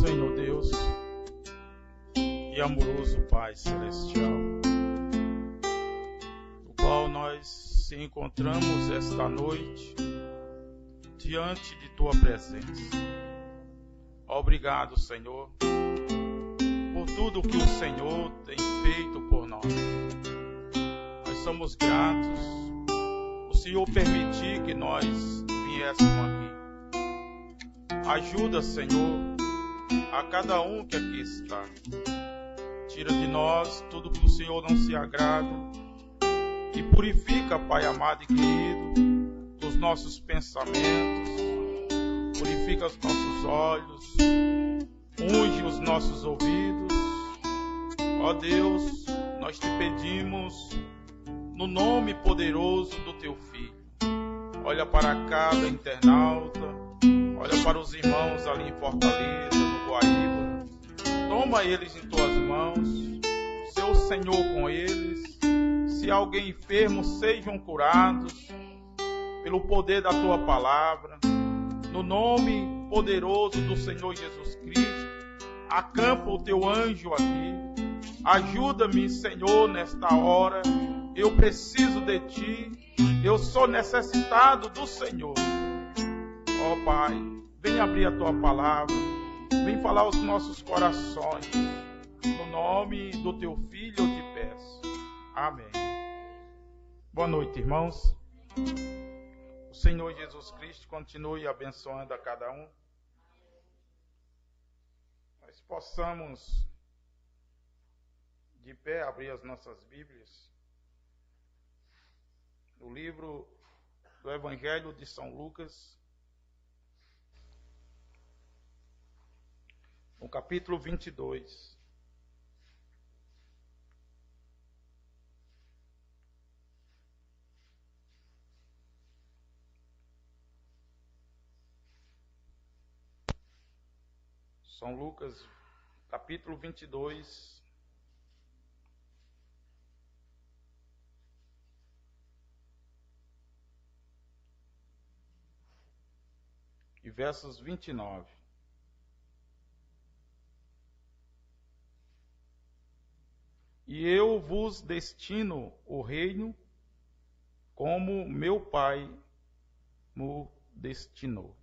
Senhor Deus e amoroso Pai Celestial, no qual nós se encontramos esta noite diante de Tua presença. Obrigado, Senhor, por tudo que o Senhor tem feito por nós. Nós somos gratos por o Senhor permitir que nós viéssemos aqui. Ajuda, Senhor, a cada um que aqui está. Tira de nós tudo que o Senhor não se agrada e purifica, Pai amado e querido, os nossos pensamentos, purifica os nossos olhos, unge os nossos ouvidos. Ó Deus, nós te pedimos no nome poderoso do Teu Filho. Olha para cada internauta, olha para os irmãos ali em Fortaleza, no Guaíba. Toma eles em Tuas mãos, seu Senhor com eles. Se alguém enfermo, sejam curados pelo poder da Tua palavra. No nome poderoso do Senhor Jesus Cristo, acampa o Teu anjo aqui. Ajuda-me, Senhor, nesta hora. Eu preciso de Ti. Eu sou necessitado do Senhor. Ó Pai, vem abrir a Tua palavra. Vem falar aos nossos corações. No nome do Teu Filho eu te peço. Amém. Boa noite, irmãos. O Senhor Jesus Cristo continue abençoando a cada um. Nós possamos, de pé, abrir as nossas Bíblias no livro do Evangelho de São Lucas, no capítulo 22. São Lucas, capítulo 22, e versos 29. E eu vos destino o reino como meu Pai mo destinou.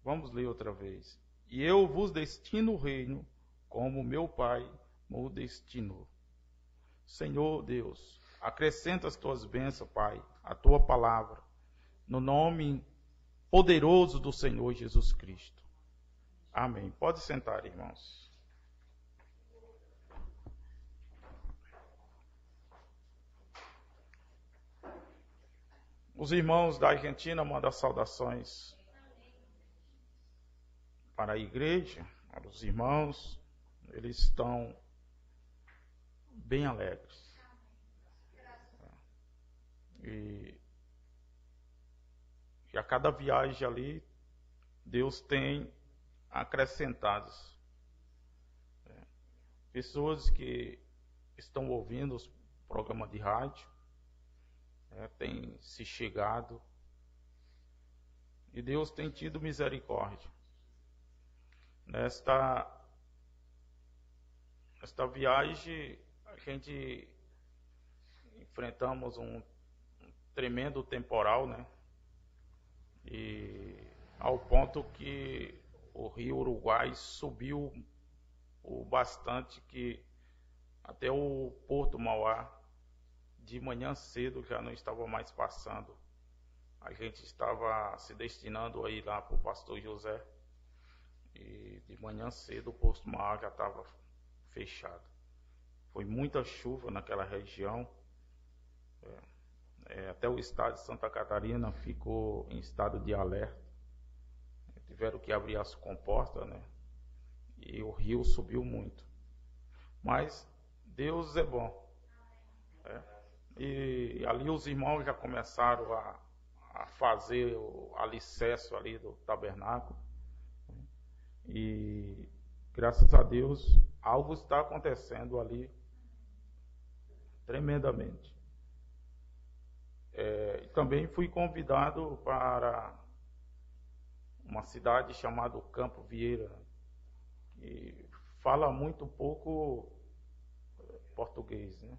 Vamos ler outra vez. E eu vos destino o reino como meu Pai mo destinou. Senhor Deus, acrescenta as Tuas bênçãos, Pai, a Tua palavra, no nome poderoso do Senhor Jesus Cristo. Amém. Pode sentar, irmãos. Os irmãos da Argentina mandam saudações para a igreja, para os irmãos. Eles estão bem alegres. E a cada viagem ali, Deus tem acrescentado pessoas que estão ouvindo os programas de rádio, têm se chegado, e Deus tem tido misericórdia. Nesta viagem, a gente enfrentamos um tremendo temporal, né? E ao ponto que o rio Uruguai subiu o bastante, que até o Porto Mauá, de manhã cedo, já não estava mais passando. A gente estava se destinando a ir lá para o Pastor José, e de manhã cedo o Porto Mauá já estava fechado. Foi muita chuva naquela região. Até o estado de Santa Catarina ficou em estado de alerta. Tiveram que abrir as comportas, né? E o rio subiu muito. Mas Deus é bom. E ali os irmãos já começaram a fazer o alicerce ali do tabernáculo. E graças a Deus algo está acontecendo ali tremendamente. Também fui convidado para uma cidade chamada Campo Vieira, que fala muito pouco português, né?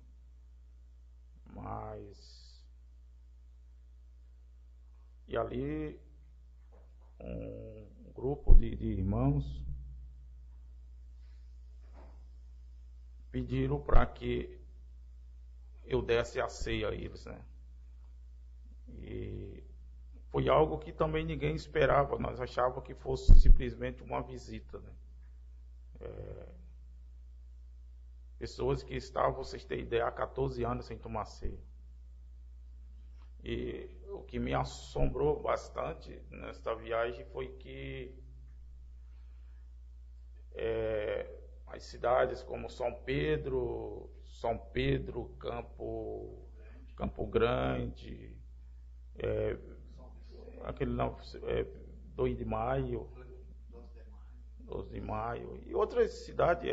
E ali um grupo de irmãos pediram para que eu desse a ceia a eles, né? E foi algo que também ninguém esperava. Nós achávamos que fosse simplesmente uma visita, né? Pessoas que estavam, vocês têm ideia, há 14 anos sem tomar ceia. E o que me assombrou bastante nesta viagem foi que as cidades como São Pedro, Campo Grande, aquele 2 de maio, 12 de maio, e outras cidades,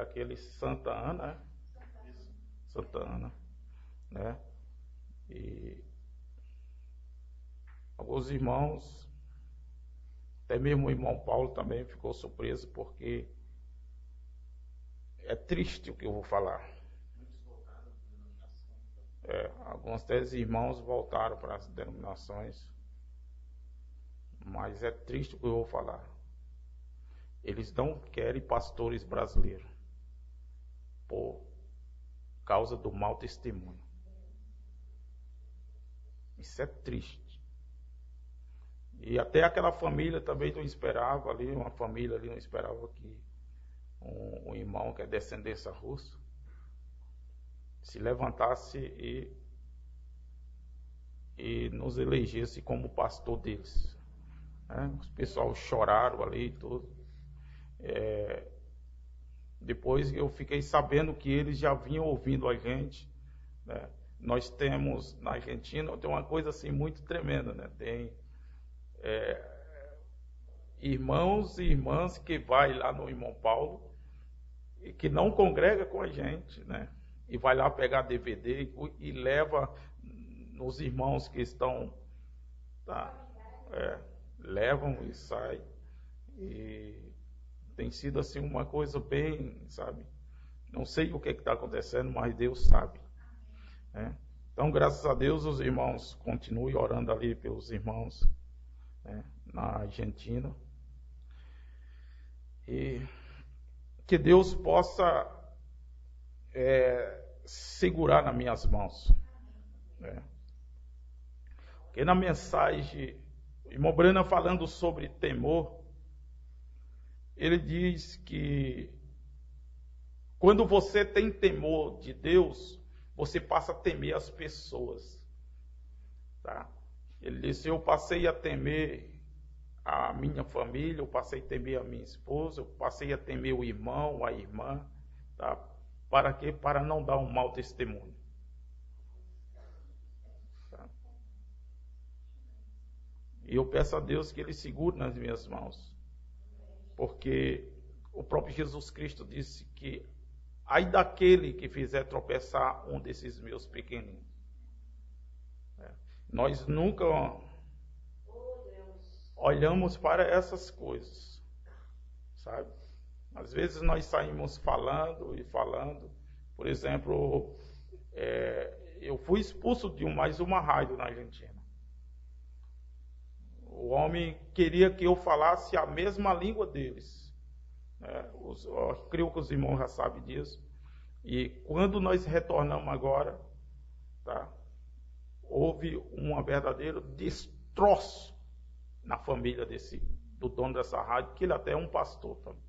aquele Santa Ana, né? E alguns irmãos, até mesmo o irmão Paulo também ficou surpreso, porque é triste o que eu vou falar. Alguns 10 irmãos voltaram para as denominações, mas é triste o que eu vou falar. Eles não querem pastores brasileiros por causa do mau testemunho. Isso é triste. E até aquela família também não esperava ali, uma família ali não esperava que um irmão que é descendência russa se levantasse e nos elegesse como pastor deles, né? Os pessoal choraram ali e tudo. Depois eu fiquei sabendo que eles já vinham ouvindo a gente, né? Nós temos na Argentina, tem uma coisa assim muito tremenda, né? Tem irmãos e irmãs que vai lá no irmão Paulo e que não congrega com a gente, né? E vai lá pegar DVD e leva nos irmãos que estão, levam e saem. E tem sido assim uma coisa bem, sabe? Não sei o que está acontecendo, mas Deus sabe, né? Então, graças a Deus, os irmãos continuem orando ali pelos irmãos, né, na Argentina. E que Deus possa segurar nas minhas mãos, né? Porque na mensagem, o irmão Brana falando sobre temor, ele diz que quando você tem temor de Deus, você passa a temer as pessoas, tá? Ele disse: eu passei a temer a minha família, eu passei a temer a minha esposa, eu passei a temer o irmão, a irmã, tá? Para quê? Para não dar um mau testemunho, tá? E eu peço a Deus que Ele segure nas minhas mãos, porque o próprio Jesus Cristo disse que ai daquele que fizer tropeçar um desses meus pequeninos. Nós nunca olhamos para essas coisas, sabe? Às vezes nós saímos falando e falando. Por exemplo, eu fui expulso de mais uma rádio na Argentina. O homem queria que eu falasse a mesma língua deles. Eu creio que os irmãos já sabem disso. E quando nós retornamos agora, tá, houve um verdadeiro destroço na família do dono dessa rádio, que ele até é um pastor também,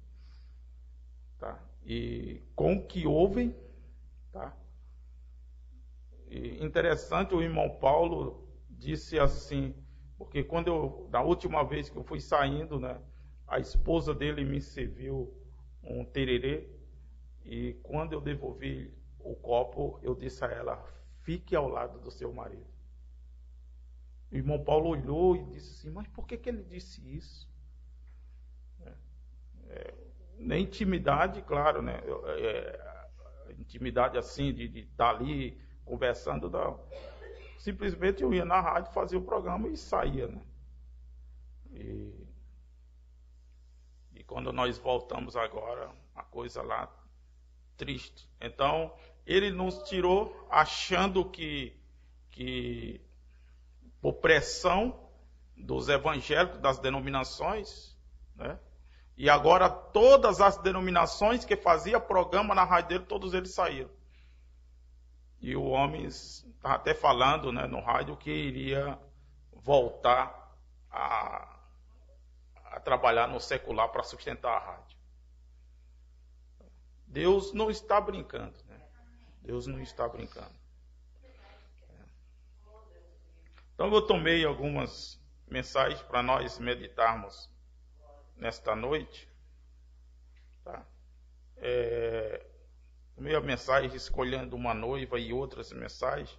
tá? E com o que houve, tá? E interessante, o irmão Paulo disse assim, porque da última vez que eu fui saindo, né, a esposa dele me serviu um tererê, e quando eu devolvi o copo, eu disse a ela: fique ao lado do seu marido. O irmão Paulo olhou e disse assim: mas por que ele disse isso? Na intimidade, claro, né? Intimidade assim, de estar ali conversando, não. Simplesmente eu ia na rádio, fazia o programa e saía, né? E quando nós voltamos agora, a coisa lá triste. Então, ele nos tirou achando que por pressão dos evangélicos, das denominações, né? E agora todas as denominações que faziam programa na rádio dele, todos eles saíram. E o homem estava até falando, né, no rádio que iria voltar a trabalhar no secular para sustentar a rádio. Deus não está brincando, né? Deus não está brincando. Então eu tomei algumas mensagens para nós meditarmos nesta noite. Tá? Tomei a mensagem escolhendo uma noiva e outras mensagens.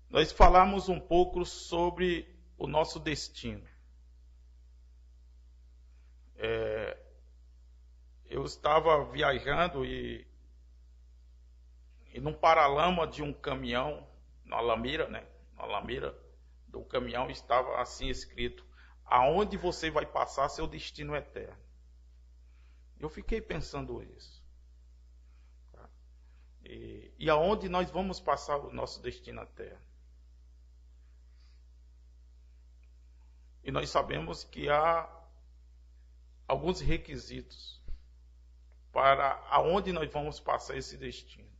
Nós falamos um pouco sobre o nosso destino. Eu estava viajando e num paralama de um caminhão, na Alamira, né? Na Alamira do caminhão estava assim escrito: aonde você vai passar seu destino eterno. Eu fiquei pensando isso. Tá? E aonde nós vamos passar o nosso destino eterno? E nós sabemos que há alguns requisitos para aonde nós vamos passar esse destino.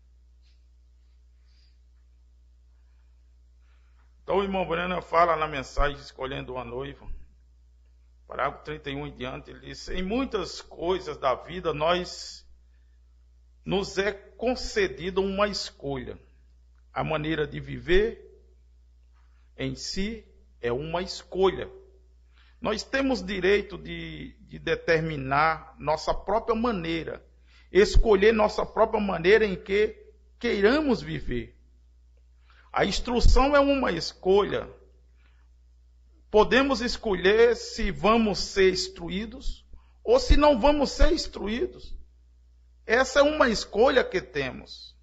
Então o irmão Breno fala na mensagem Escolhendo uma Noiva, parágrafo 31 em diante, ele diz: em muitas coisas da vida nos é concedida uma escolha. A maneira de viver em si é uma escolha. Nós temos direito de determinar nossa própria maneira, escolher nossa própria maneira em que queiramos viver. A instrução é uma escolha. Podemos escolher se vamos ser instruídos ou se não vamos ser instruídos. Essa é uma escolha que temos.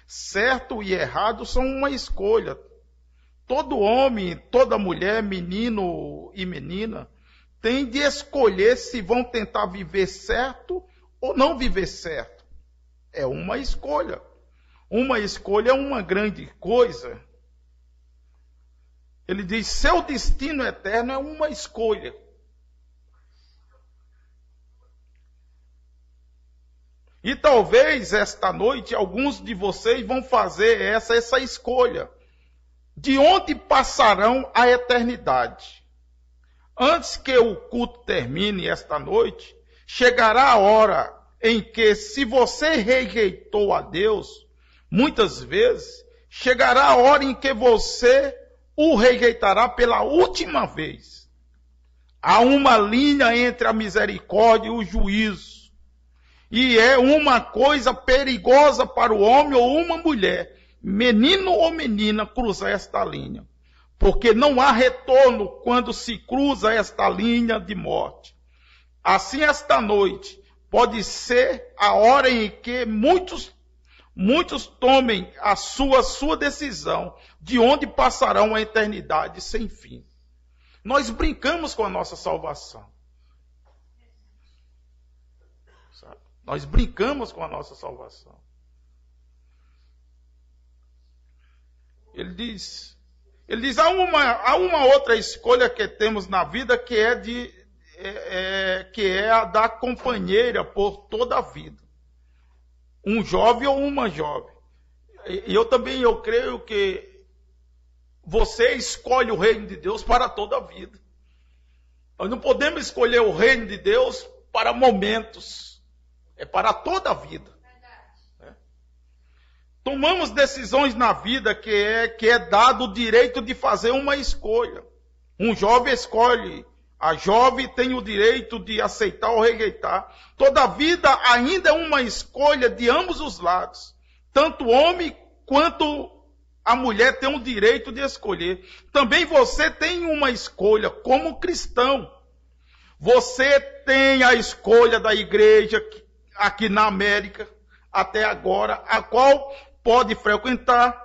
Certo e errado são uma escolha. Todo homem, toda mulher, menino e menina, tem de escolher se vão tentar viver certo ou não viver certo. É uma escolha. Uma escolha é uma grande coisa. Ele diz: seu destino eterno é uma escolha. E talvez esta noite alguns de vocês vão fazer essa escolha. De onde passarão a eternidade? Antes que o culto termine esta noite, chegará a hora em que, se você rejeitou a Deus, muitas vezes, chegará a hora em que você o rejeitará pela última vez. Há uma linha entre a misericórdia e o juízo. E é uma coisa perigosa para o homem ou uma mulher, menino ou menina, cruzar esta linha. Porque não há retorno quando se cruza esta linha de morte. Assim, esta noite pode ser a hora em que muitos tomem a sua decisão de onde passarão a eternidade sem fim. Nós brincamos com a nossa salvação. Sabe? Nós brincamos com a nossa salvação. Ele diz, há uma outra escolha que temos na vida que é a da companheira por toda a vida. Um jovem ou uma jovem. E eu creio que você escolhe o reino de Deus para toda a vida. Nós não podemos escolher o reino de Deus para momentos. É para toda a vida. Tomamos decisões na vida que é dado o direito de fazer uma escolha. Um jovem escolhe, a jovem tem o direito de aceitar ou rejeitar. Toda a vida ainda é uma escolha de ambos os lados. Tanto o homem quanto a mulher tem o direito de escolher. Também você tem uma escolha como cristão. Você tem a escolha da igreja aqui na América até agora, a qual pode frequentar.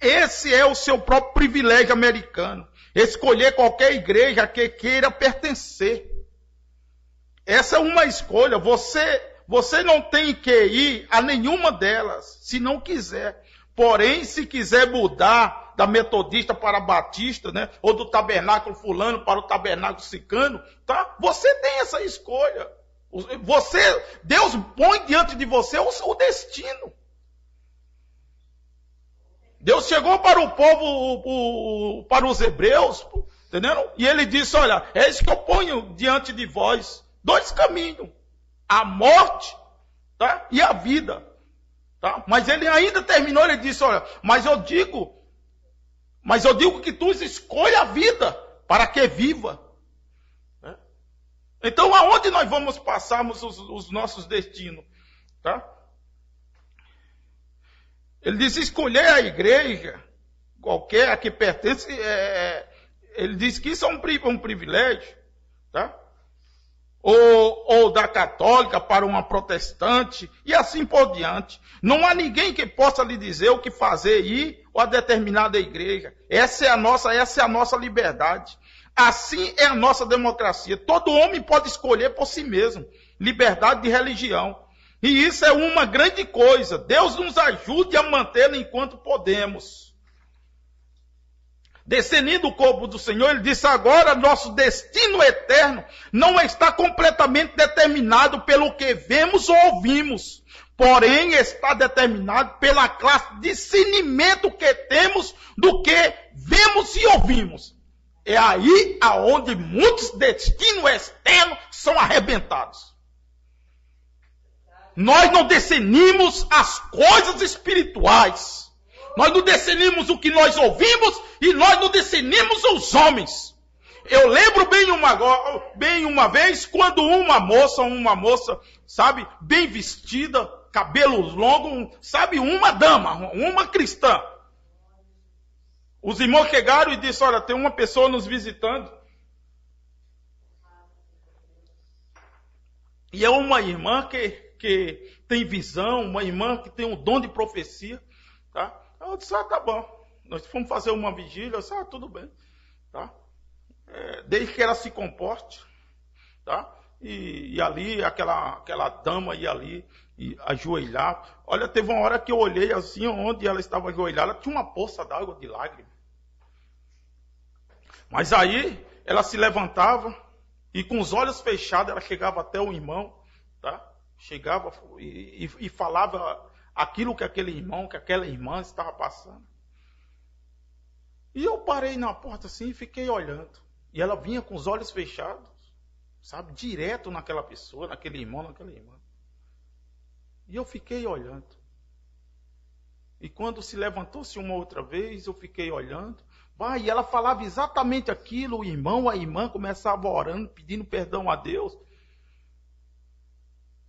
Esse é o seu próprio privilégio americano. escolher qualquer igreja que queira pertencer. Essa é uma escolha. Você não tem que ir a nenhuma delas, se não quiser. Porém, se quiser mudar da metodista para a batista, né? Ou do tabernáculo fulano para o tabernáculo sicano, tá? Você tem essa escolha. Deus põe diante de você o destino. Deus chegou para o povo, para os hebreus, entendeu? E ele disse, olha, é isso que eu ponho diante de vós. 2 caminhos. A morte, tá? E a vida. Tá? Mas ele ainda terminou, ele disse, olha, mas eu digo que tu escolha a vida para que viva. Né? Então, aonde nós vamos passarmos os nossos destinos? Tá? Ele disse, escolher a igreja, qualquer a que pertence, ele disse que isso é um privilégio. Tá? Ou da católica para uma protestante, e assim por diante. Não há ninguém que possa lhe dizer o que fazer ir ou a determinada igreja. Essa é a nossa liberdade. Assim é a nossa democracia. Todo homem pode escolher por si mesmo. Liberdade de religião. E isso é uma grande coisa. Deus nos ajude a mantê-la enquanto podemos. Descendendo o corpo do Senhor, ele disse, agora nosso destino eterno não está completamente determinado pelo que vemos ou ouvimos, porém está determinado pela classe de discernimento que temos do que vemos e ouvimos. É aí aonde muitos destinos externos são arrebentados. Nós não discernimos as coisas espirituais. Nós não discernimos o que nós ouvimos e nós não discernimos os homens. Eu lembro bem uma vez, quando uma moça, sabe, bem vestida, cabelos longos, sabe, uma dama, uma cristã. Os irmãos chegaram e disseram, olha, tem uma pessoa nos visitando. E é uma irmã que tem visão, uma irmã que tem um dom de profecia, tá? Eu disse, tá bom. Nós fomos fazer uma vigília, eu disse, tudo bem. Tá? Desde que ela se comporte. Tá? E ali, aquela dama ia ali e ajoelhar. Olha, teve uma hora que eu olhei assim, onde ela estava ajoelhada, tinha uma poça d'água de lágrimas. Mas aí, ela se levantava e com os olhos fechados, ela chegava até o irmão. Tá? Chegava e falava aquilo que aquele irmão, que aquela irmã estava passando. E eu parei na porta assim e fiquei olhando. E ela vinha com os olhos fechados, sabe, direto naquela pessoa, naquele irmão, naquela irmã. E eu fiquei olhando. E quando se levantou-se uma outra vez, eu fiquei olhando. E ela falava exatamente aquilo, o irmão, a irmã começava orando, pedindo perdão a Deus.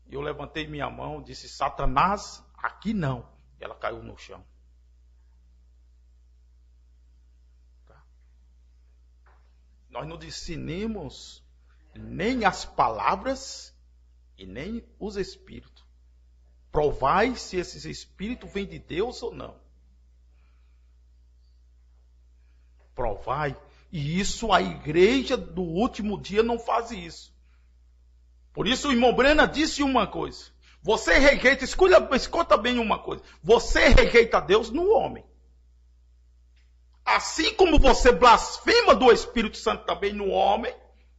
E eu levantei minha mão, disse, Satanás, aqui não. E ela caiu no chão. Tá? Nós não discernimos nem as palavras e nem os espíritos. Provai se esses espíritos vêm de Deus ou não. Provai. E isso a igreja do último dia não faz isso. Por isso o irmão Brena disse uma coisa. Você rejeita, escuta bem uma coisa. Você rejeita Deus no homem. Assim como você blasfema do Espírito Santo também no homem,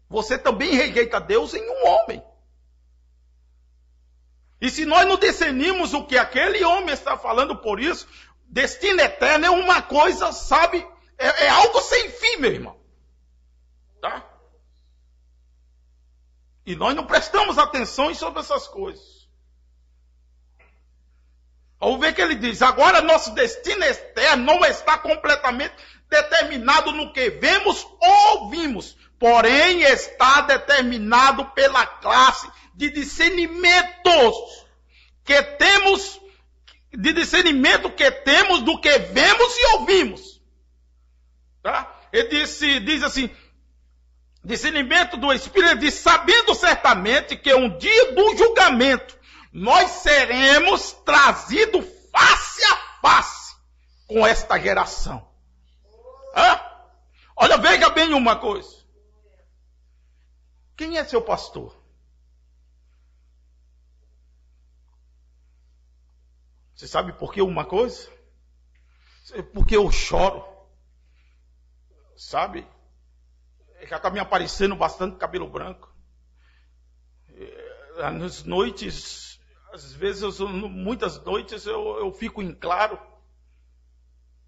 você também rejeita Deus em um homem. E se nós não discernimos o que aquele homem está falando, por isso, destino eterno é uma coisa, sabe, é algo sem fim, meu irmão. Tá? E nós não prestamos atenção sobre essas coisas. Vamos ver que ele diz, agora nosso destino eterno não está completamente determinado no que vemos ou ouvimos, porém está determinado pela classe de discernimentos que temos, do que vemos e ouvimos. Tá? Ele diz assim, discernimento do Espírito, ele diz, sabendo certamente que um dia do julgamento nós seremos trazidos face a face com esta geração. Olha, veja bem uma coisa. Quem é seu pastor? Você sabe por que uma coisa? Porque eu choro. Sabe? Já está me aparecendo bastante cabelo branco. Nas noites, às vezes, muitas noites eu fico em claro.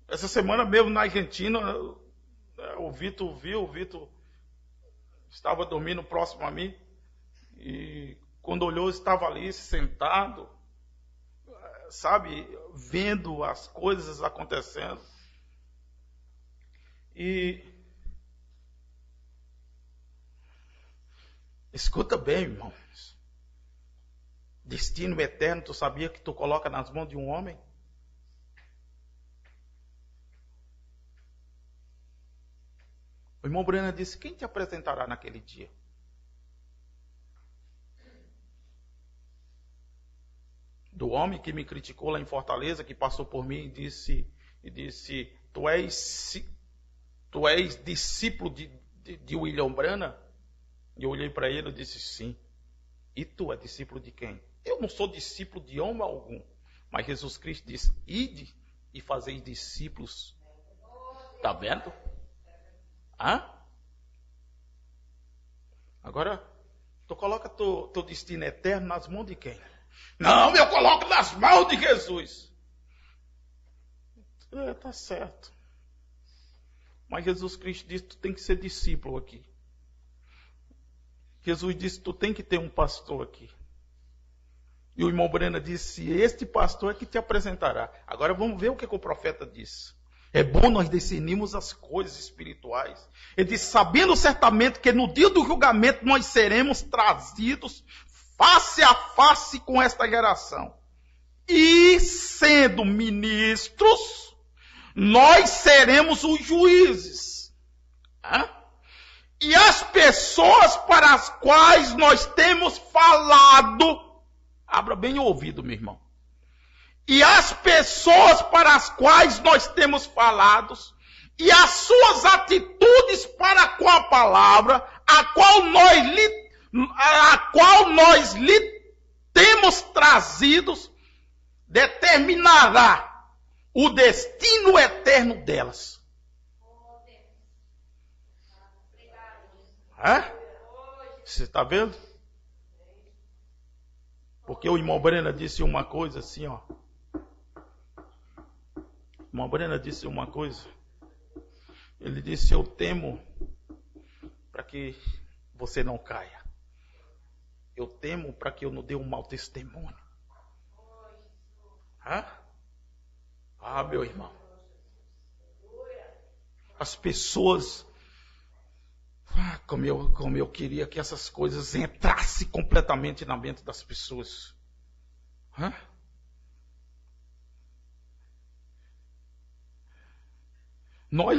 Essa semana mesmo na Argentina, o Vitor viu, o Vitor estava dormindo próximo a mim. E quando olhou, estava ali sentado, sabe, vendo as coisas acontecendo. E escuta bem, irmãos. Destino eterno, tu sabia que tu coloca nas mãos de um homem? O irmão Brena disse, quem te apresentará naquele dia? Do homem que me criticou lá em Fortaleza, que passou por mim e disse, tu és discípulo de William Brana? E eu olhei para ele e disse, sim. E tu é discípulo de quem? Eu não sou discípulo de homem algum. Mas Jesus Cristo disse, ide e fazeis discípulos. Está vendo? Hã? Agora, tu coloca teu destino eterno nas mãos de quem? Não, eu coloco nas mãos de Jesus. Tá certo. Mas Jesus Cristo disse, tu tem que ser discípulo aqui. Jesus disse, tu tem que ter um pastor aqui. E o irmão Brena disse, este pastor é que te apresentará. Agora vamos ver o que o profeta disse. É bom nós discernirmos as coisas espirituais. Ele disse, sabendo certamente que no dia do julgamento nós seremos trazidos face a face com esta geração. E sendo ministros, nós seremos os juízes. E as pessoas para as quais nós temos falado, abra bem o ouvido, meu irmão. E as pessoas para as quais nós temos falado, e as suas atitudes para com a palavra, a qual nós lhe temos trazidos, determinará o destino eterno delas. Você está vendo? Porque o irmão Brena disse uma coisa assim, ó. O irmão Brena disse uma coisa. Ele disse, eu temo para que você não caia. Eu temo para que eu não dê um mau testemunho. Meu irmão. As pessoas... Como eu queria que essas coisas entrassem completamente na mente das pessoas. Nós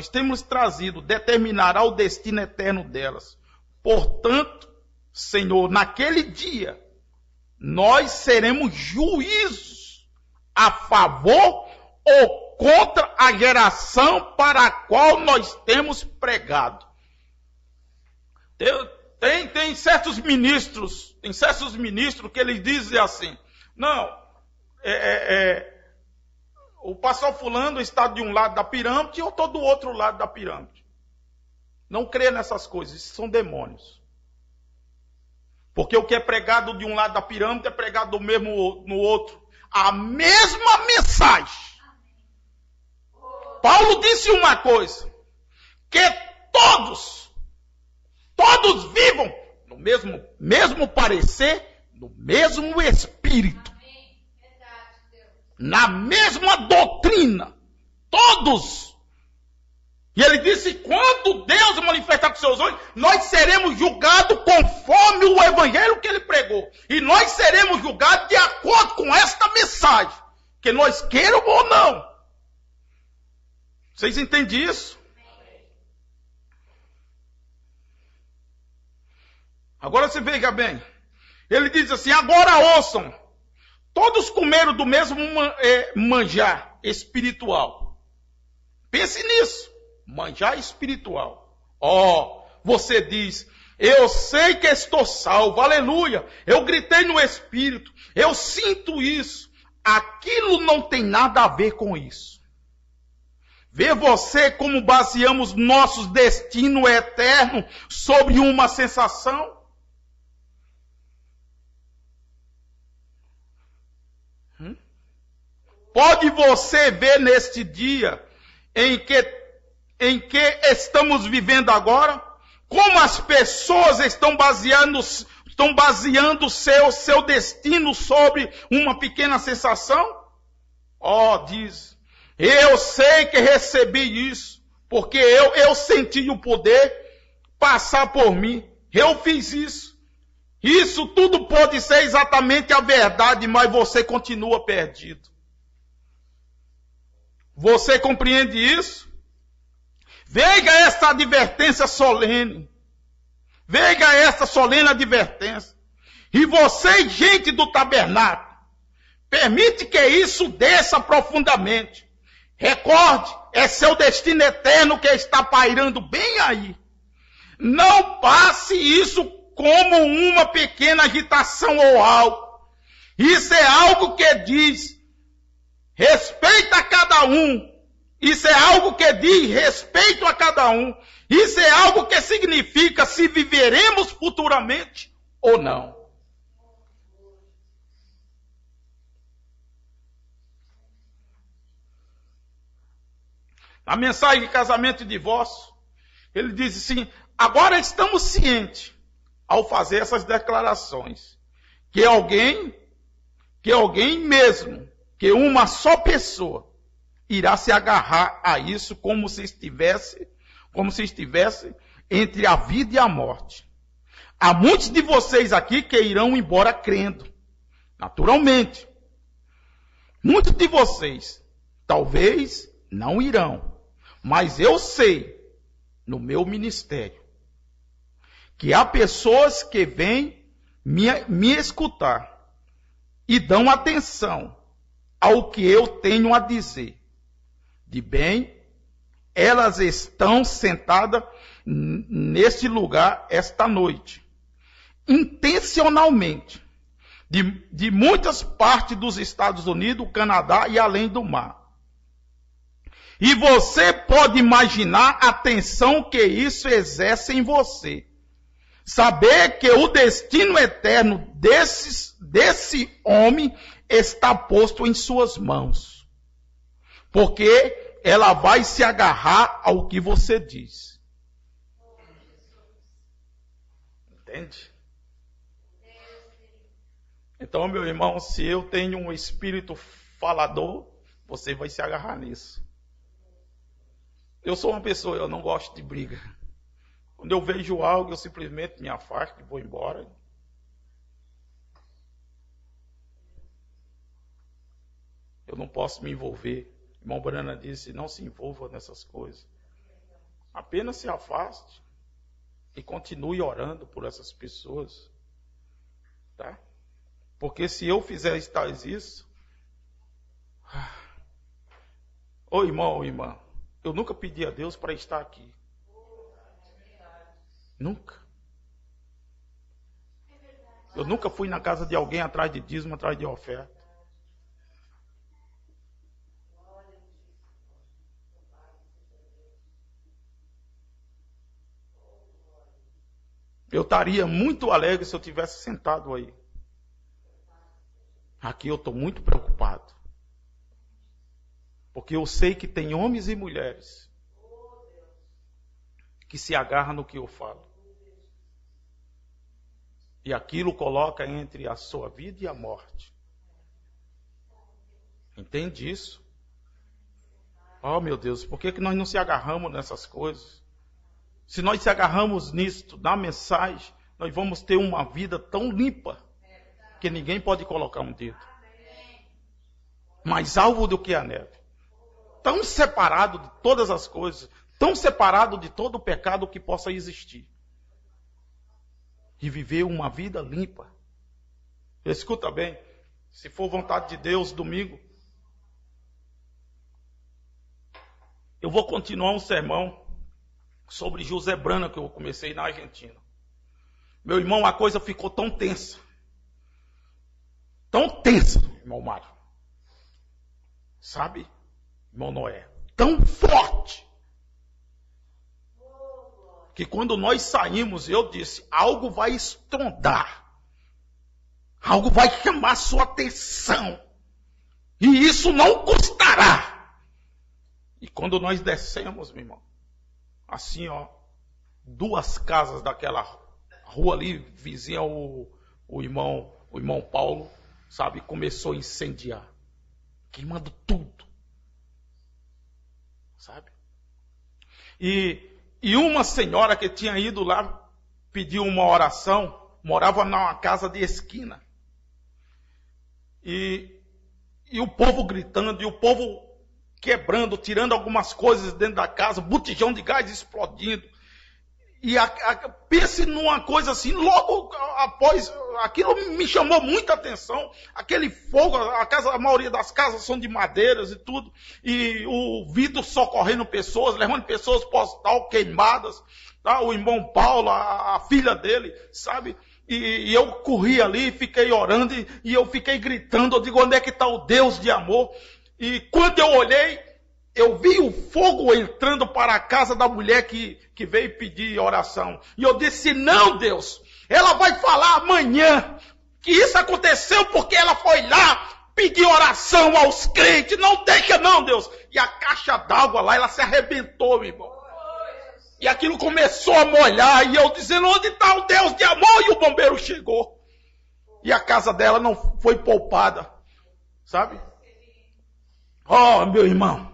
temos trazido, determinará o destino eterno delas. Portanto, Senhor, naquele dia, nós seremos juízos a favor ou contra a geração para a qual nós temos pregado. Tem certos ministros que eles dizem assim, não, o pastor fulano está de um lado da pirâmide e eu estou do outro lado da pirâmide. Não crê nessas coisas, isso são demônios. Porque o que é pregado de um lado da pirâmide é pregado do mesmo no outro. A mesma mensagem. Paulo disse uma coisa, que todos vivam no mesmo parecer, no mesmo espírito, na mesma doutrina, todos. E ele disse, quando Deus manifestar com seus olhos, nós seremos julgados conforme o evangelho que ele pregou. E nós seremos julgados de acordo com esta mensagem, que nós queiramos ou não. Vocês entendem isso? Agora você veja bem. Ele diz assim, agora ouçam. Todos comeram do mesmo manjar espiritual. Pense nisso. Manjar espiritual. Você diz, eu sei que estou salvo, aleluia. Eu gritei no Espírito, eu sinto isso. Aquilo não tem nada a ver com isso. Vê você como baseamos nossos destinos eternos sobre uma sensação? Pode você ver neste dia em que estamos vivendo agora, como as pessoas estão baseando seu destino sobre uma pequena sensação? Diz, eu sei que recebi isso, porque eu senti o poder passar por mim, eu fiz isso. Isso tudo pode ser exatamente a verdade, mas você continua perdido. Você compreende isso? Veja esta advertência solene. Veja esta solene advertência. E você, gente do tabernáculo, permite que isso desça profundamente. Recorde, é seu destino eterno que está pairando bem aí. Não passe isso como uma pequena agitação ou algo. Isso é algo que diz, respeita cada um. Isso é algo que diz respeito a cada um. Isso é algo que significa se viveremos futuramente ou não. Na mensagem de casamento e divórcio, ele diz assim, agora estamos cientes, ao fazer essas declarações, que alguém mesmo, que uma só pessoa, irá se agarrar a isso como se estivesse entre a vida e a morte. Há muitos de vocês aqui que irão embora crendo, naturalmente. Muitos de vocês, talvez, não irão, mas eu sei, no meu ministério, que há pessoas que vêm me escutar e dão atenção ao que eu tenho a dizer. De bem, elas estão sentadas neste lugar esta noite, intencionalmente, de muitas partes dos Estados Unidos, Canadá e além do mar. E você pode imaginar a tensão que isso exerce em você. Saber que o destino eterno desse homem está posto em suas mãos. Porque ela vai se agarrar ao que você diz. Entende? Então, meu irmão, se eu tenho um espírito falador, você vai se agarrar nisso. Eu sou uma pessoa, eu não gosto de briga. Quando eu vejo algo, eu simplesmente me afasto e vou embora. Eu não posso me envolver. O irmão Brana disse, não se envolva nessas coisas. Apenas se afaste e continue orando por essas pessoas. Tá? Porque se eu fizer isso... Ô irmão, irmã, eu nunca pedi a Deus para estar aqui. Nunca. Eu nunca fui na casa de alguém atrás de dízimo, atrás de oferta. Eu estaria muito alegre se eu tivesse sentado aí. Aqui eu estou muito preocupado. Porque eu sei que tem homens e mulheres que se agarram no que eu falo. E aquilo coloca entre a sua vida e a morte. Entende isso? Oh, meu Deus, por que nós não se agarramos nessas coisas? Se nós se agarramos nisso, na mensagem, nós vamos ter uma vida tão limpa que ninguém pode colocar um dedo. Mais alvo do que a neve. Tão separado de todas as coisas, tão separado de todo o pecado que possa existir. E viver uma vida limpa. Escuta bem, se for vontade de Deus, domingo, eu vou continuar um sermão sobre José Brana que eu comecei na Argentina. Meu irmão, a coisa ficou tão tensa. Tão tensa, irmão Mário. Sabe, irmão Noé? Tão forte. Que quando nós saímos, eu disse, algo vai estrondar. Algo vai chamar sua atenção. E isso não custará. E quando nós descemos, meu irmão, assim, ó, 2 casas daquela rua ali, vizinha o irmão Paulo, sabe, começou a incendiar. Queimando tudo. Sabe? E uma senhora que tinha ido lá, pediu uma oração, morava numa casa de esquina. E o povo gritando, e o povo quebrando, tirando algumas coisas dentro da casa, botijão de gás explodindo. E pense numa coisa assim, logo após, aquilo me chamou muita atenção, aquele fogo, a maioria das casas são de madeiras e tudo, e o Vitor socorrendo pessoas, levando pessoas para o hospital queimadas, tá? O irmão Paulo, a filha dele, sabe? E eu corri ali, fiquei orando, e eu fiquei gritando, eu digo, onde é que está o Deus de amor? E quando eu olhei, eu vi o fogo entrando para a casa da mulher que veio pedir oração. E eu disse, não, Deus, ela vai falar amanhã que isso aconteceu porque ela foi lá pedir oração aos crentes. Não deixa não, Deus. E a caixa d'água lá, ela se arrebentou, meu irmão. E aquilo começou a molhar. E eu dizendo, onde está o Deus de amor? E o bombeiro chegou. E a casa dela não foi poupada. Sabe? Oh, meu irmão.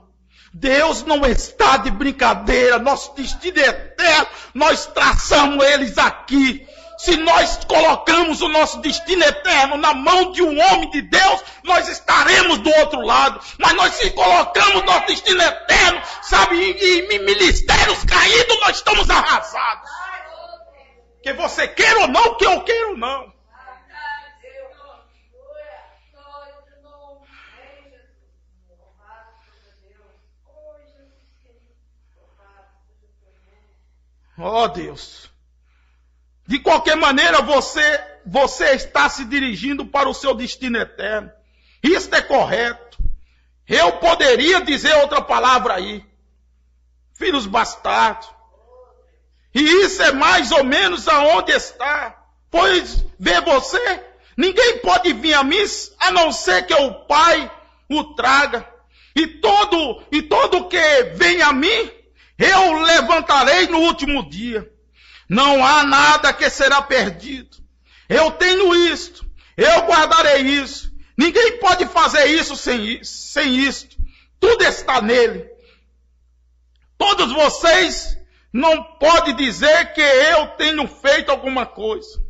Deus não está de brincadeira, nosso destino é eterno, nós traçamos eles aqui. Se nós colocamos o nosso destino eterno na mão de um homem de Deus, nós estaremos do outro lado. Mas nós se colocamos nosso destino eterno, sabe, em ministérios caídos, nós estamos arrasados. Que você queira ou não, que eu queira ou não. Oh Deus, de qualquer maneira você está se dirigindo para o seu destino eterno. Isso é correto. Eu poderia dizer outra palavra aí. Filhos bastardos. E isso é mais ou menos aonde está. Pois vê você, ninguém pode vir a mim a não ser que o Pai o traga. E todo que vem a mim, eu levantarei no último dia. Não há nada que será perdido. Eu tenho isto. Eu guardarei isso. Ninguém pode fazer isso sem isto. Tudo está nele. Todos vocês não podem dizer que eu tenho feito alguma coisa.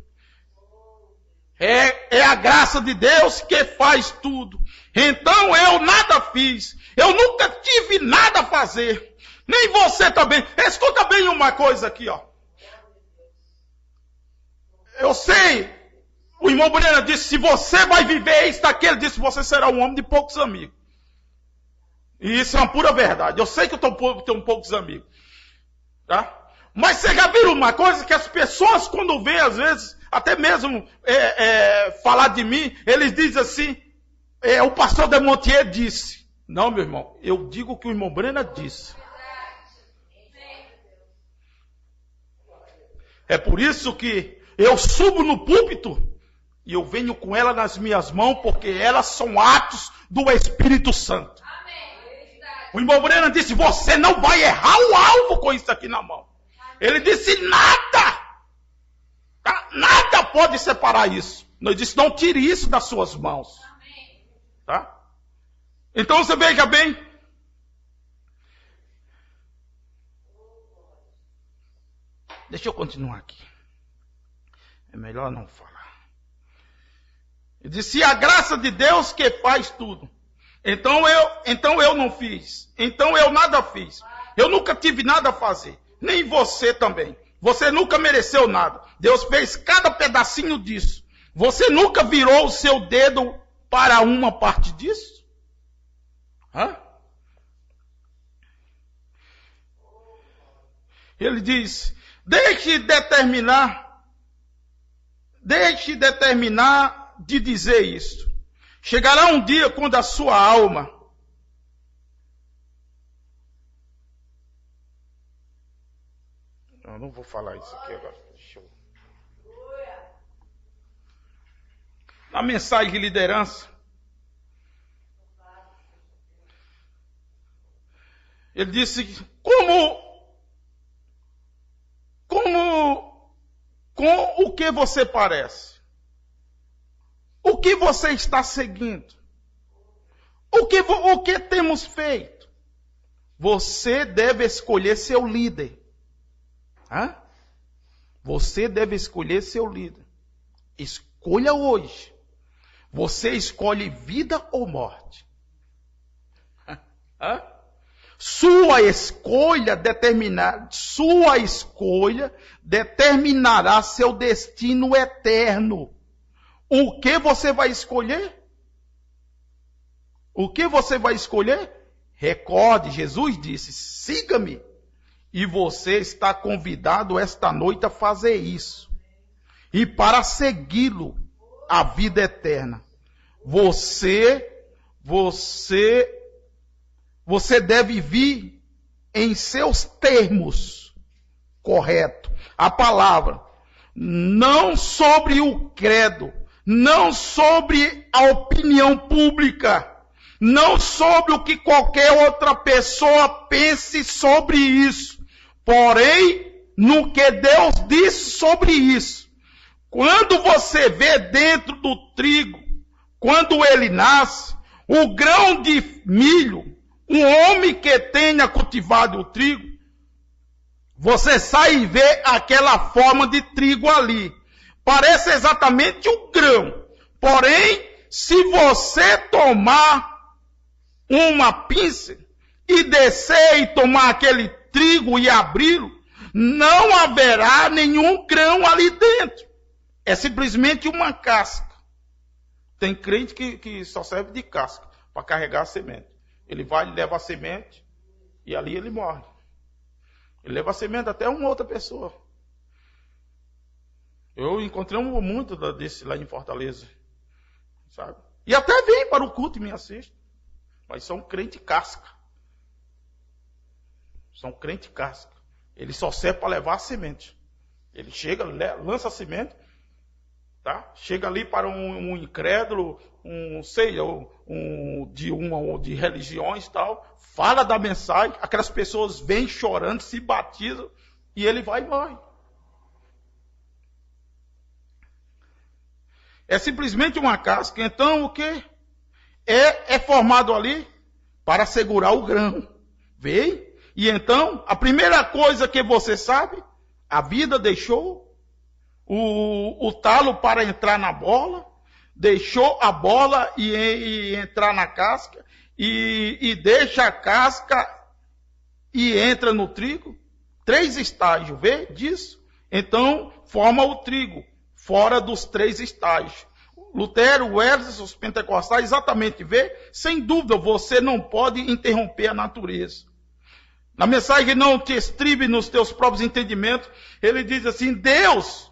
É a graça de Deus que faz tudo. Então eu nada fiz. Eu nunca tive nada a fazer. Nem você também. Escuta bem uma coisa aqui, ó. Eu sei, o irmão Brena disse, se você vai viver isso daqui, ele disse, você será um homem de poucos amigos. E isso é uma pura verdade. Eu sei que eu tenho poucos amigos. Tá? Mas você já viram uma coisa que as pessoas, quando vêem, às vezes, até mesmo falar de mim, eles dizem assim, o pastor Demontier disse. Não, meu irmão, eu digo o que o irmão Brena disse. É por isso que eu subo no púlpito e eu venho com ela nas minhas mãos, porque elas são atos do Espírito Santo. Amém. O irmão Brena disse, você não vai errar o alvo com isso aqui na mão. Ele disse, nada, tá? Nada pode separar isso. Nós disse, não tire isso das suas mãos. Tá? Então você veja bem. Deixa eu continuar aqui. É melhor não falar. Ele disse, a graça de Deus que faz tudo. Então eu não fiz. Então eu nada fiz. Eu nunca tive nada a fazer. Nem você também. Você nunca mereceu nada. Deus fez cada pedacinho disso. Você nunca virou o seu dedo para uma parte disso? Hã? Ele diz, deixe determinar de dizer isto. Chegará um dia quando a sua alma não vou falar isso aqui agora. Deixa eu... Na mensagem de liderança, ele disse com o que você parece? O que você está seguindo? O que temos feito? Você deve escolher seu líder. Hã? Você deve escolher seu líder. Escolha hoje. Você escolhe vida ou morte? Hã? Sua escolha determinará seu destino eterno. O que você vai escolher? O que você vai escolher? Recorde, Jesus disse, siga-me. E você está convidado esta noite a fazer isso. E para segui-lo, a vida eterna. Você deve vir em seus termos corretos. A palavra. Não sobre o credo. Não sobre a opinião pública. Não sobre o que qualquer outra pessoa pense sobre isso. Porém, no que Deus disse sobre isso. Quando você vê dentro do trigo, quando ele nasce, o grão de milho, um homem que tenha cultivado o trigo, você sai e vê aquela forma de trigo ali. Parece exatamente um grão. Porém, se você tomar uma pinça e descer e tomar aquele trigo e abri-lo, não haverá nenhum grão ali dentro. É simplesmente uma casca. Tem crente que só serve de casca para carregar a semente. Ele vai, leva a semente e ali ele morre. Ele leva a semente até uma outra pessoa. Eu encontrei muito desse lá em Fortaleza, sabe? E até vem para o culto e me assiste. Mas são crente casca. São crente casca. Ele só serve para levar a semente. Ele chega, lança a semente, tá? Chega ali para um incrédulo, de religiões e tal, fala da mensagem, aquelas pessoas vêm chorando, se batizam, e ele vai e morre. É simplesmente uma casca. Então o que? É formado ali para segurar o grão. Vê? E então, a primeira coisa que você sabe, a vida deixou o talo para entrar na bola, deixou a bola e entrar na casca, e deixa a casca e entra no trigo. 3 estágios, vê disso? Então, forma o trigo, fora dos 3 estágios. Lutero, Wesley, os pentecostais, exatamente, vê? Sem dúvida, você não pode interromper a natureza. Na mensagem, não te estribe nos teus próprios entendimentos, ele diz assim, Deus,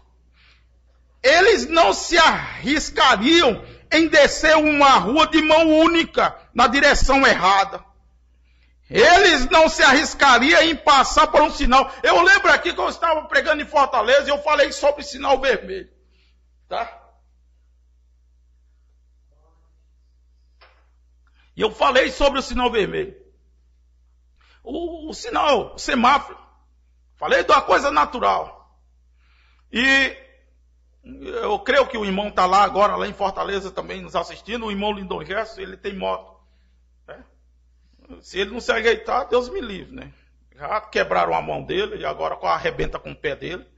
eles não se arriscariam em descer uma rua de mão única, na direção errada. Eles não se arriscariam em passar por um sinal. Eu lembro aqui que eu estava pregando em Fortaleza e eu falei sobre sinal vermelho. Tá? E eu falei sobre o sinal vermelho. O sinal, o semáforo. Falei de uma coisa natural. E eu creio que o irmão está lá agora, lá em Fortaleza também, nos assistindo. O irmão Lindon Gerson, ele tem moto. Né? Se ele não se ajeitar, Deus me livre, né? Já quebraram a mão dele e agora arrebenta com o pé dele.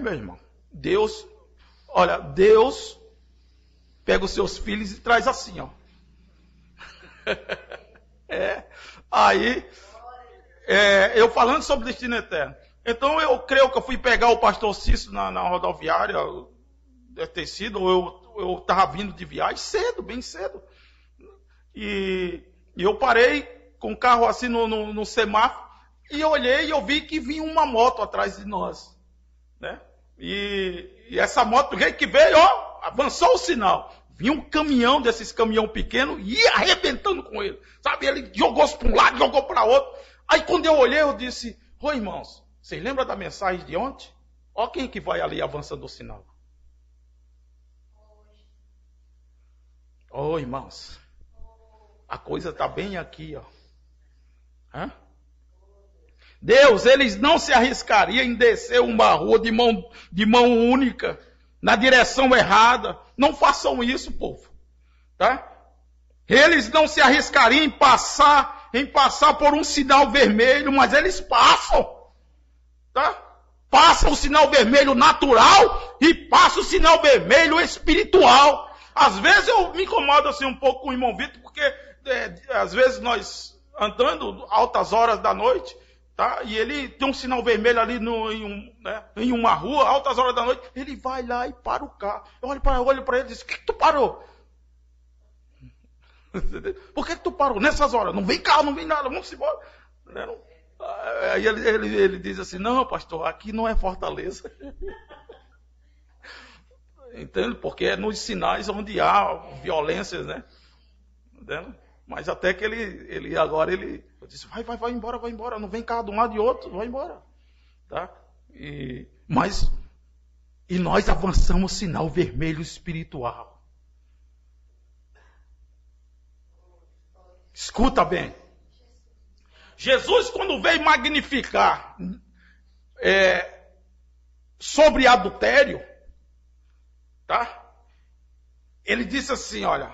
Meu irmão. Deus pega os seus filhos e traz assim, ó. Eu falando sobre o destino eterno. Então eu creio que eu fui pegar o pastor Cícero na rodoviária, deve ter sido, ou eu estava vindo de viagem cedo, bem cedo. E eu parei com o carro assim no semáforo, e olhei e eu vi que vinha uma moto atrás de nós, né? E essa moto, do jeito que veio, ó, avançou o sinal. Vinha um caminhão desses caminhão pequeno e ia arrebentando com ele. Sabe, ele jogou-se para um lado, jogou para outro. Aí quando eu olhei, eu disse, ô irmãos, vocês lembram da mensagem de ontem? Ó quem que vai ali avançando o sinal. Ô irmãos, a coisa está bem aqui, ó. Hã? Deus, eles não se arriscariam em descer uma rua de mão única, na direção errada. Não façam isso, povo. Tá? Eles não se arriscariam em passar por um sinal vermelho, mas eles passam. Tá? Passa o sinal vermelho natural e passa o sinal vermelho espiritual. Às vezes eu me incomodo assim um pouco com o irmão Vitor, porque às vezes nós andando altas horas da noite, tá? E ele tem um sinal vermelho ali em uma rua, altas horas da noite, ele vai lá e para o carro. Eu olho para ele e digo, por que tu parou? Por que tu parou nessas horas? Não vem carro, não vem nada, vamos embora. Aí ele diz assim, não pastor, aqui não é Fortaleza. Entende? Porque é nos sinais onde há violências, né? Entende? Mas até que eu disse, vai embora, não vem carro de um lado e outro, vai embora. Tá? E nós avançamos o sinal vermelho espiritual. Escuta bem. Jesus, quando veio magnificar sobre adultério, tá? Ele disse assim, olha,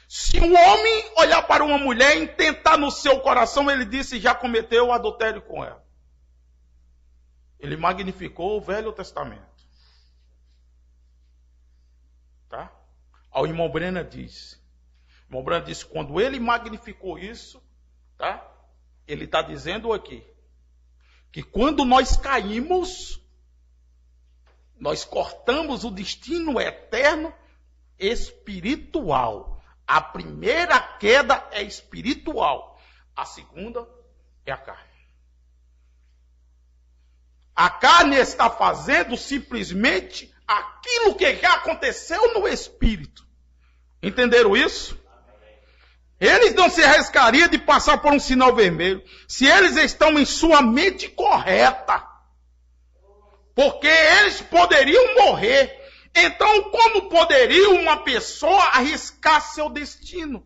se um homem olhar para uma mulher e intentar no seu coração, ele disse, já cometeu adultério com ela. Ele magnificou o Velho Testamento. Tá? Aí o irmão Brenner disse, quando ele magnificou isso, tá? Ele está dizendo aqui, que quando nós caímos, nós cortamos o destino eterno espiritual. A primeira queda é espiritual. A segunda é a carne. A carne está fazendo simplesmente aquilo que já aconteceu no espírito. Entenderam isso? Eles não se arriscariam de passar por um sinal vermelho se eles estão em sua mente correta. Porque eles poderiam morrer. Então, como poderia uma pessoa arriscar seu destino?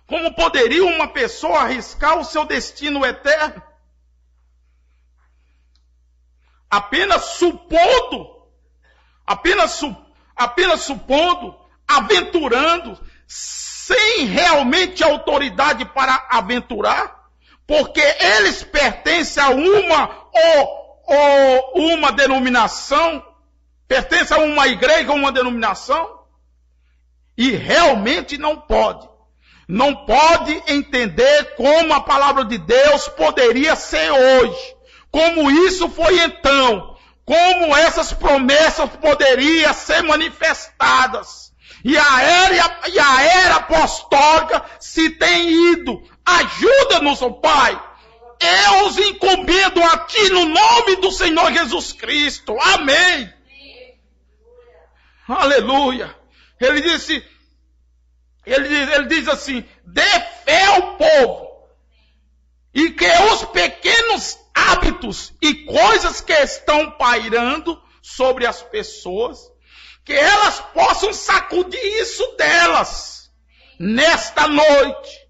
Como poderia uma pessoa arriscar o seu destino eterno? Apenas supondo, aventurando, sem realmente autoridade para aventurar, porque eles pertencem a uma denominação, pertencem a uma igreja ou uma denominação, e realmente não pode entender como a palavra de Deus poderia ser hoje, como isso foi então, como essas promessas poderiam ser manifestadas, e a era apostólica se tem ido. Ajuda-nos, ó Pai. Eu os encomendo a Ti no nome do Senhor Jesus Cristo. Amém. Aleluia. Ele diz assim, dê fé ao povo. E que os pequenos hábitos e coisas que estão pairando sobre as pessoas, que elas possam sacudir isso delas nesta noite.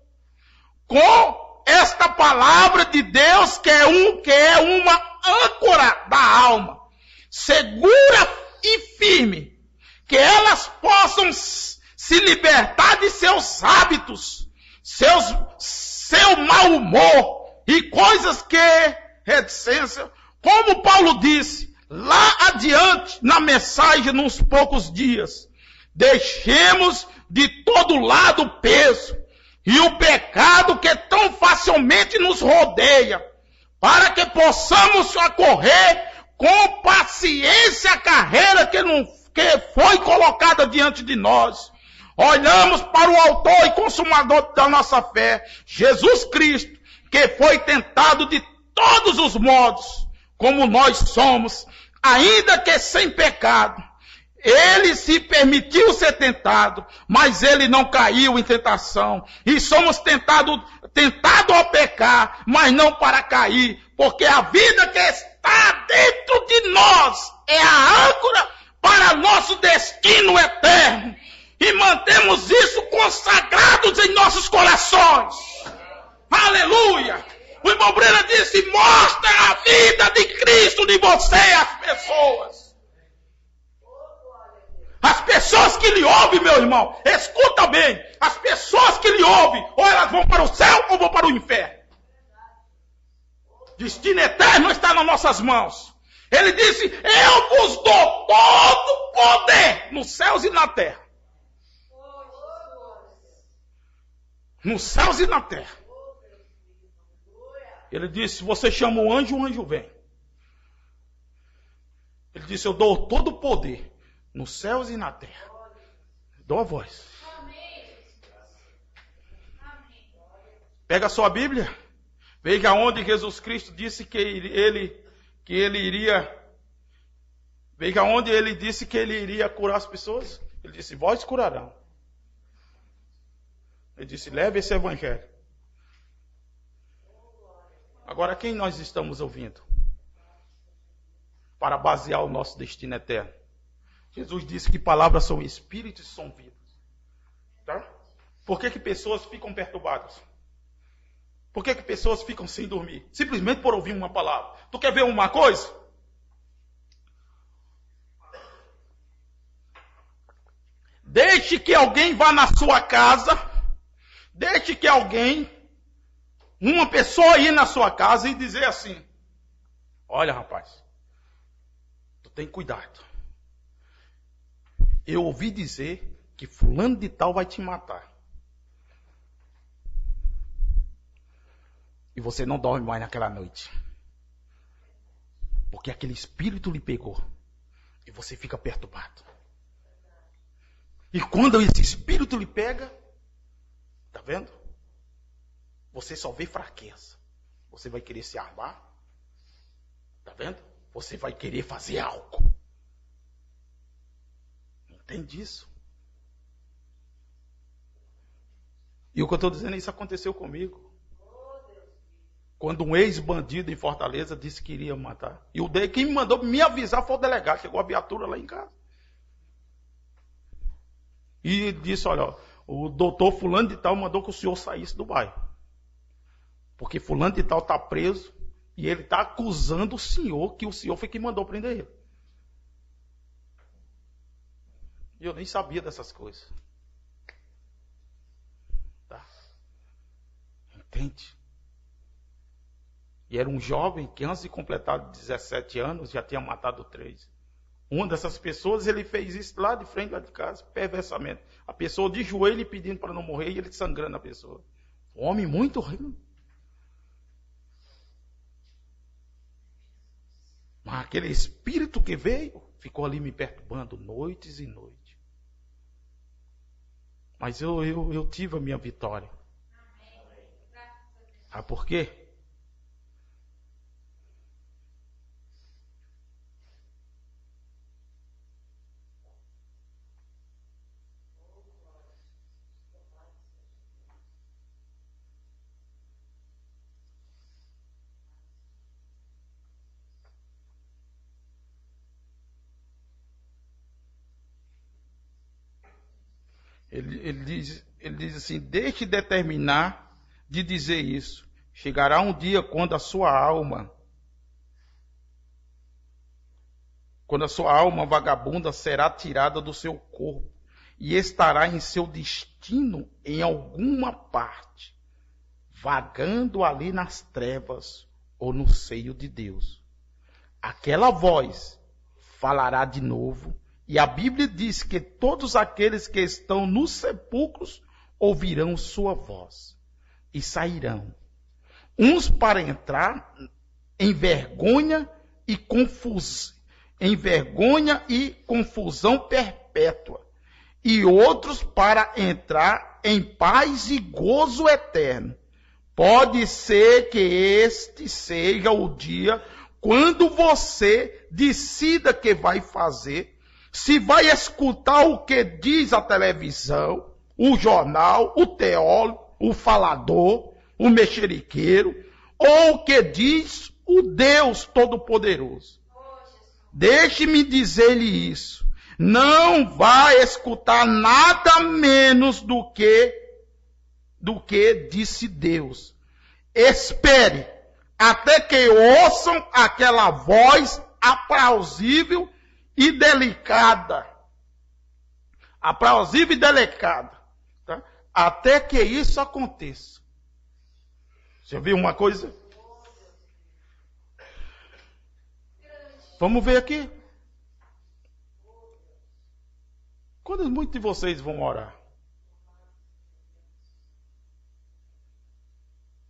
Com esta palavra de Deus que é uma âncora da alma, segura e firme, que elas possam se libertar de seus hábitos, seu mau humor e coisas que reticência, como Paulo disse lá adiante na mensagem nos poucos dias, deixemos de todo lado o peso e o pecado que tão facilmente nos rodeia, para que possamos correr com paciência a carreira que foi colocada diante de nós. olhamos para o autor e consumador da nossa fé, Jesus Cristo, que foi tentado de todos os modos, como nós somos, ainda que sem pecado. Ele se permitiu ser tentado, mas ele não caiu em tentação. E somos tentados a pecar, mas não para cair, porque a vida que está dentro de nós é a âncora para nosso destino eterno. E mantemos isso consagrados em nossos corações. Aleluia! O irmão Breno disse, mostra a vida de Cristo de você às pessoas. As pessoas que lhe ouvem, meu irmão, escuta bem, as pessoas que lhe ouvem, ou elas vão para o céu ou vão para o inferno. Destino eterno está nas nossas mãos. Ele disse, eu vos dou todo poder nos céus e na terra. Nos céus e na terra. Ele disse, você chama o anjo vem. Ele disse, eu dou todo o poder nos céus e na terra. Dou a voz. Pega a sua Bíblia. Veja onde Jesus Cristo disse que ele iria. Veja onde ele disse que ele iria curar as pessoas. Ele disse, vós curarão. Ele disse, leve esse evangelho. Agora, quem nós estamos ouvindo? Para basear o nosso destino eterno. Jesus disse que palavras são espíritos e são vidas. Tá? Por que pessoas ficam perturbadas? Por que pessoas ficam sem dormir? Simplesmente por ouvir uma palavra. Tu quer ver uma coisa? Deixe que alguém vá na sua casa. Deixe que uma pessoa ir na sua casa e dizer assim, olha rapaz, tu tem cuidado. Eu ouvi dizer que fulano de tal vai te matar. E você não dorme mais naquela noite. Porque aquele espírito lhe pegou. E você fica perturbado. E quando esse espírito lhe pega, tá vendo? Você só vê fraqueza. Você vai querer se armar. Tá vendo? Você vai querer fazer algo. Entende isso? E o que eu estou dizendo, isso aconteceu comigo. Quando um ex-bandido em Fortaleza disse que iria matar. E quem me mandou me avisar foi o delegado. Chegou a viatura lá em casa. E disse, olha, o doutor fulano de tal mandou que o senhor saísse do bairro. Porque fulano de tal está preso e ele está acusando o senhor, que o senhor foi quem mandou prender ele. E eu nem sabia dessas coisas. Tá? Entende? E era um jovem que antes de completar 17 anos já tinha matado 3. Uma dessas pessoas, ele fez isso lá de frente, lá de casa, perversamente. A pessoa de joelho pedindo para não morrer e ele sangrando a pessoa. Um homem muito horrível. Mas aquele espírito que veio, ficou ali me perturbando noites e noites. Mas eu tive a minha vitória. Sabe por quê? Ele diz assim, deixe determinar de dizer isso. Chegará um dia quando a sua alma vagabunda será tirada do seu corpo e estará em seu destino em alguma parte, vagando ali nas trevas ou no seio de Deus. Aquela voz falará de novo. E a Bíblia diz que todos aqueles que estão nos sepulcros ouvirão sua voz e sairão. Uns para entrar em vergonha e confusão perpétua, e outros para entrar em paz e gozo eterno. Pode ser que este seja o dia quando você decida que vai fazer, se vai escutar o que diz a televisão, o jornal, o teólogo, o falador, o mexeriqueiro, ou o que diz o Deus Todo-Poderoso. Deixe-me dizer-lhe isso. Não vai escutar nada menos do que disse Deus. Espere até que ouçam aquela voz aplausível e delicada. Aplausível e delicada. Tá? Até que isso aconteça. Você viu uma coisa? Vamos ver aqui. Quando muitos de vocês vão orar?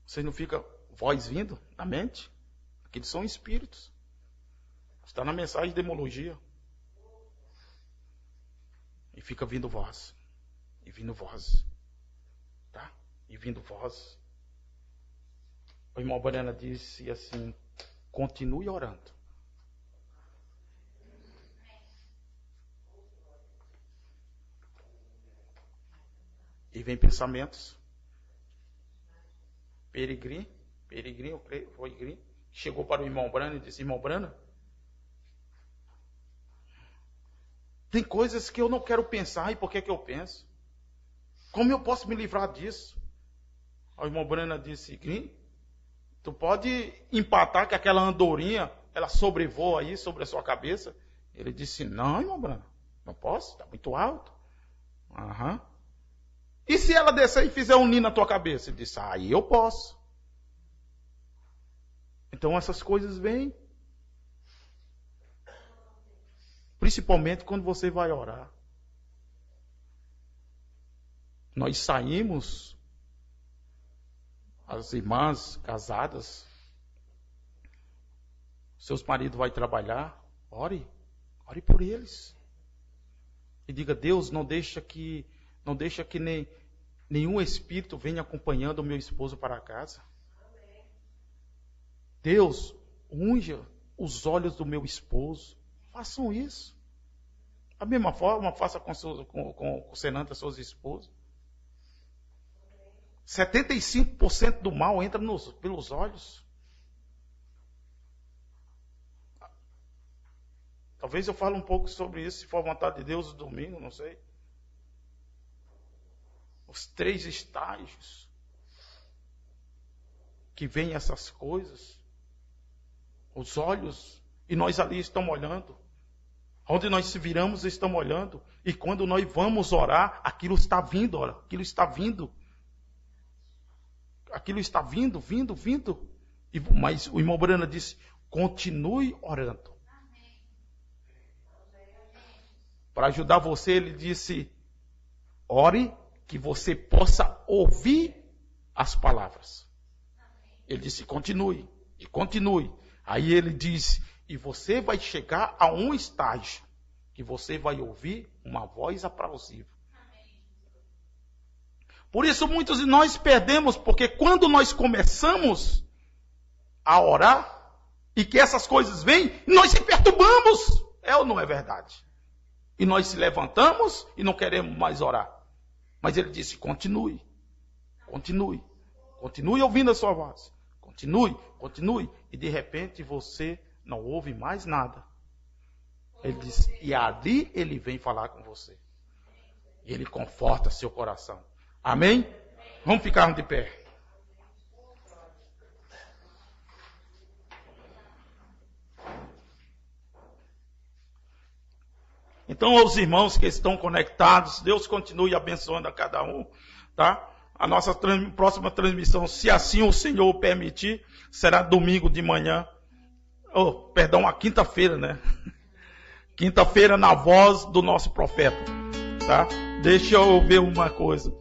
Você não fica voz vindo na mente? Aqueles são espíritos. Está na mensagem de demologia. E fica vindo voz. E vindo voz. Tá? E vindo voz. O irmão Banana disse assim: continue orando. E vem pensamentos. Peregrim, eu creio, foi Peregrim, chegou para o irmão Brana e disse: irmão Brana, tem coisas que eu não quero pensar, e por que eu penso? Como eu posso me livrar disso? O irmão Brana disse: Grim, tu pode empatar que aquela andorinha, ela sobrevoa aí sobre a sua cabeça? Ele disse: não, irmão Brana, não posso, está muito alto. Aham. E se ela descer e fizer um ninho na tua cabeça? Ele disse: aí eu posso. Então essas coisas vêm. Principalmente quando você vai orar. Nós saímos, as irmãs casadas, seus maridos vão trabalhar, ore por eles. E diga: Deus, não deixa que nenhum espírito venha acompanhando o meu esposo para casa. Deus, unja os olhos do meu esposo. Façam isso. Da mesma forma, faça com Senanta, seus esposos. 75% do mal entra pelos olhos. Talvez eu fale um pouco sobre isso, se for a vontade de Deus, no domingo, não sei. Os 3 estágios que vêm essas coisas. Os olhos, e nós ali estamos olhando. Onde nós se viramos, estamos olhando. E quando nós vamos orar, aquilo está vindo, olha, aquilo está vindo. Aquilo está vindo. Mas o irmão Brana disse: continue orando. Para ajudar você, ele disse: ore que você possa ouvir as palavras. Ele disse: continue, e continue. Aí ele diz: e você vai chegar a um estágio que você vai ouvir uma voz aplausível. Por isso muitos de nós perdemos, porque quando nós começamos a orar, e que essas coisas vêm, nós se perturbamos. É ou não é verdade? E nós se levantamos e não queremos mais orar. Mas ele disse: continue ouvindo a sua voz. Continue. E de repente você não ouve mais nada. Ele disse: e ali ele vem falar com você. E ele conforta seu coração. Amém? Vamos ficar de pé. Então, aos irmãos que estão conectados, Deus continue abençoando a cada um, tá? A nossa próxima transmissão, se assim o Senhor permitir, será domingo de manhã. A quinta-feira, né? Quinta-feira, na voz do nosso profeta, tá? Deixa eu ver uma coisa.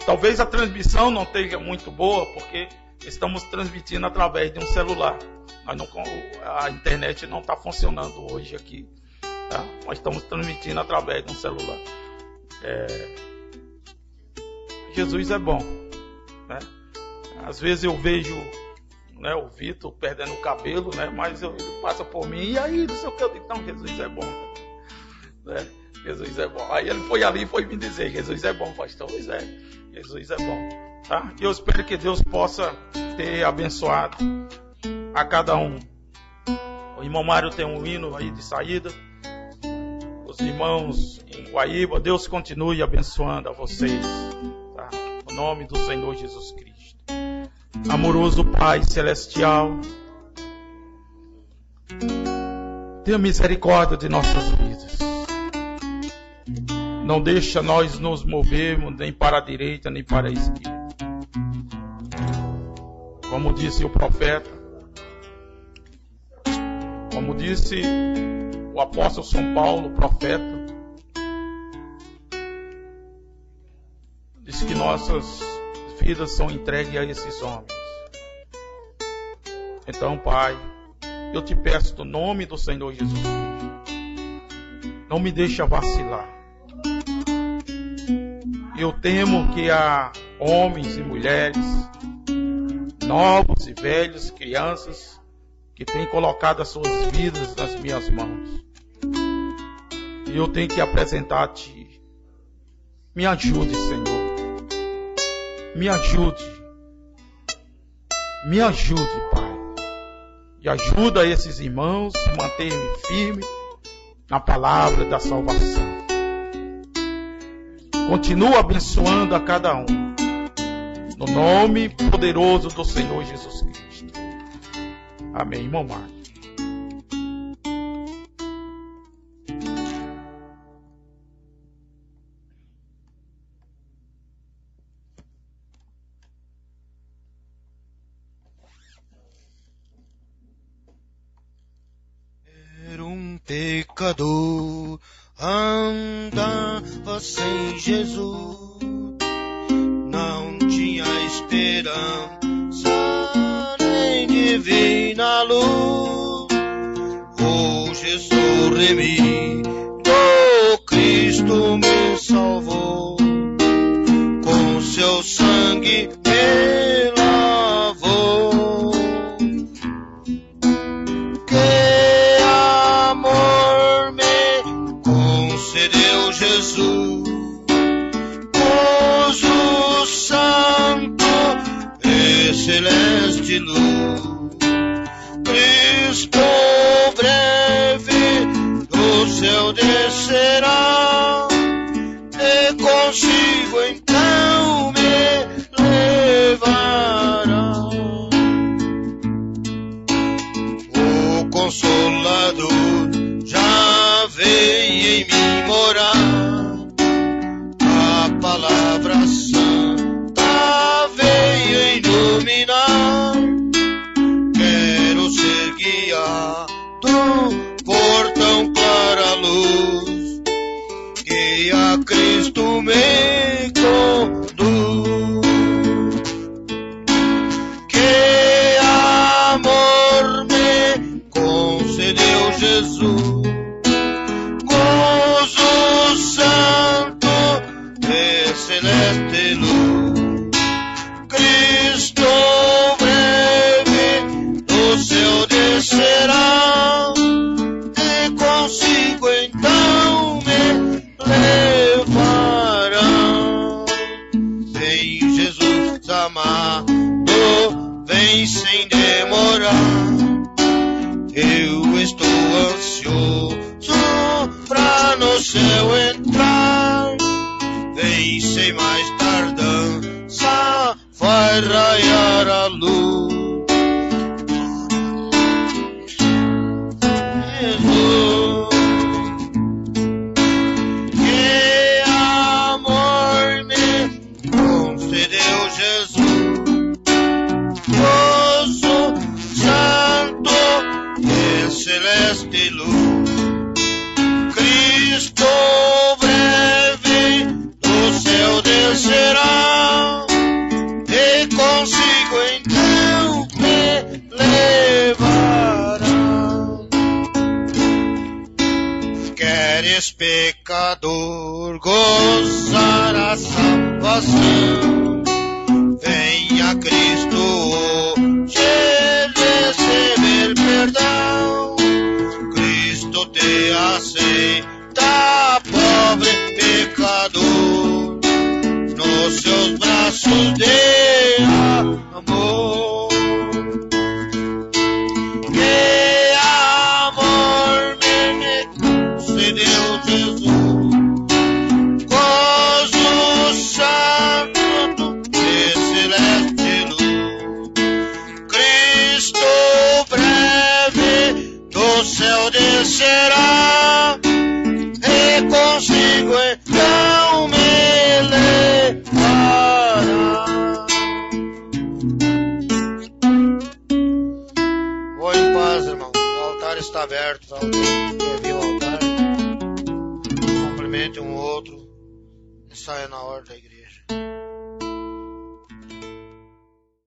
Talvez a transmissão não esteja muito boa, porque estamos transmitindo através de um celular. A internet não está funcionando hoje aqui. tá? Nós estamos transmitindo através de um celular. Jesus é bom, né? Às vezes eu vejo, né, o Vitor perdendo o cabelo, né? Mas ele passa por mim e aí não sei o que eu digo, não, Jesus é bom, né? Jesus é bom. Aí ele foi ali e foi me dizer, Jesus é bom, pastor. Pois é, Jesus é bom, tá? E eu espero que Deus possa ter abençoado a cada um. O irmão Mário tem um hino aí de saída. Os irmãos em Guaíba, Deus continue abençoando a vocês, tá? No nome do Senhor Jesus Cristo. Amoroso Pai Celestial, tenha misericórdia de nossas vidas. Não deixa nós nos movermos nem para a direita nem para a esquerda. Como disse o profeta, como disse o apóstolo São Paulo, profeta, disse que nossas vidas são entregues a esses homens. Então, Pai, eu te peço no nome do Senhor Jesus Cristo, não me deixa vacilar. Eu temo que há homens e mulheres, novos e velhos, crianças, que têm colocado as suas vidas nas minhas mãos. E eu tenho que apresentar a Ti. Me ajude, Senhor. Me ajude. Me ajude, Pai. E ajuda esses irmãos a manter-me firme na palavra da salvação. Continua abençoando a cada um. No nome poderoso do Senhor Jesus Cristo. Amém, irmão Marcos. Era um pecador, andava sem Jesus, não tinha esperança nem divina luz. Oh, Jesus remido, Cristo me salvou, com seu sangue me lavou. Que amor me concedeu Jesus, gozo santo e celeste luz. Cristo breve do céu descerá, e consigo então me levará. O Consolador já veio em mim morar, a palavra santa veio iluminar. Quero ser guiado por tão clara luz, que a Cristo me conduz. Que amor me concedeu Jesus, gozo santo e celeste luz. Cristo breve do céu descerá, e consigo então me levará. Vem Jesus amado, vem sem demorar, eu estou ansioso pra no céu entrar. Vem sem mais tardança, vai raiar a luz. Jesus, que amor me concedeu Jesus, gozo santo e celeste luz. Cristo breve do céu descerá, e consigo então me levará. ex-pecador gozar a salvação. Venha Cristo hoje receber perdão. Cristo te aceita, pobre pecador, nos seus braços de amor. Que amor me concedeu Jesus, gozo santo de celeste luz. Cristo breve do céu descerá, e consigo então me levará. Vou em paz, irmão. O altar está aberto. Quer vir ao altar? Cumprimente um outro e saia na ordem da igreja.